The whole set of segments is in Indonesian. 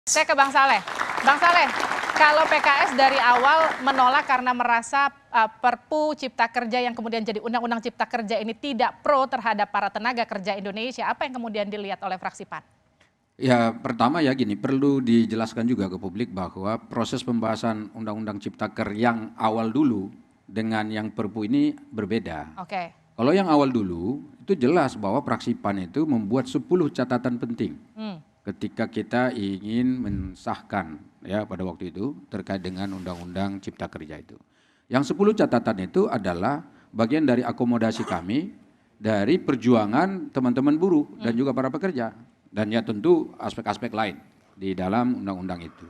Saya ke Bang Saleh. Bang Saleh, kalau PKS dari awal menolak karena merasa Perpu Cipta Kerja yang kemudian jadi Undang-Undang Cipta Kerja ini tidak pro terhadap para tenaga kerja Indonesia, apa yang kemudian dilihat oleh fraksi PAN? Ya, pertama ya gini, perlu dijelaskan juga ke publik bahwa proses pembahasan Undang-Undang Cipta Kerja yang awal dulu dengan yang Perpu ini berbeda. Oke. Kalau yang awal dulu, itu jelas bahwa fraksi PAN itu membuat 10 catatan penting ketika kita ingin mensahkan ya pada waktu itu terkait dengan Undang-Undang Cipta Kerja itu. Yang 10 catatan itu adalah bagian dari akomodasi kami dari perjuangan teman-teman buruh dan juga para pekerja. Dan ya tentu aspek-aspek lain di dalam undang-undang itu.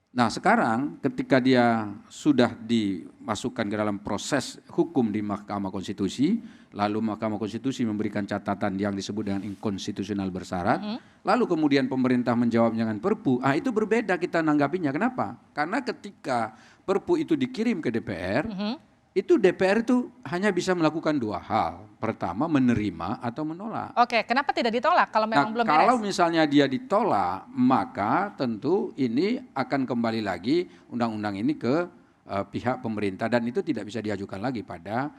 Nah sekarang ketika dia sudah dimasukkan ke dalam proses hukum di Mahkamah Konstitusi, lalu Mahkamah Konstitusi memberikan catatan yang disebut dengan inkonstitusional bersyarat, lalu kemudian pemerintah menjawab dengan Perpu, itu berbeda kita nanggapinya. Kenapa? Karena ketika Perpu itu dikirim ke DPR, itu DPR itu hanya bisa melakukan dua hal. Pertama, menerima atau menolak. Oke, kenapa tidak ditolak kalau memang belum beres? Kalau misalnya dia ditolak, maka tentu ini akan kembali lagi undang-undang ini ke pihak pemerintah dan itu tidak bisa diajukan lagi pada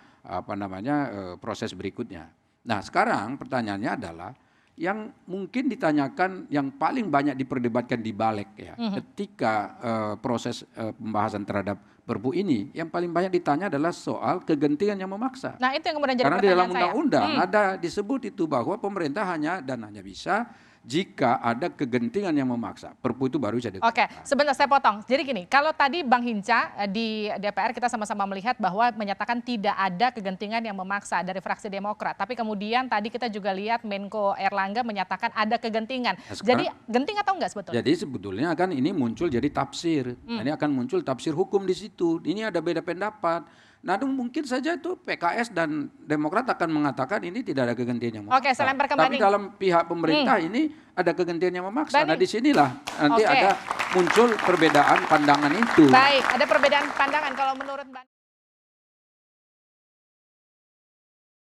proses berikutnya. Nah, sekarang pertanyaannya adalah yang mungkin ditanyakan yang paling banyak diperdebatkan di balik ya, ketika proses pembahasan terhadap Perpu ini, yang paling banyak ditanya adalah soal kegentingan yang memaksa. Nah, itu yang kemudian jadi karena di dalam pertanyaan saya. undang-undang ada disebut itu bahwa pemerintah hanya bisa jika ada kegentingan yang memaksa. Perpu itu baru bisa dikeluarkan. Oke, sebentar saya potong. Jadi gini, kalau tadi Bang Hinca di DPR kita sama-sama melihat bahwa menyatakan tidak ada kegentingan yang memaksa dari fraksi Demokrat. Tapi kemudian tadi kita juga lihat Menko Erlangga menyatakan ada kegentingan. Nah, jadi genting atau enggak sebetulnya? Jadi sebetulnya kan ini muncul jadi tafsir. Ini akan muncul tafsir hukum di situ. Ini ada beda pendapat. Nah, mungkin saja itu PKS dan Demokrat akan mengatakan ini tidak ada kegentingan yang memaksa. Oke, saya lempar ke Tapi dalam pihak pemerintah ini ada kegentingan yang memaksa. Nah, disinilah nanti ada muncul perbedaan pandangan itu. Baik, ada perbedaan pandangan kalau menurut Mbak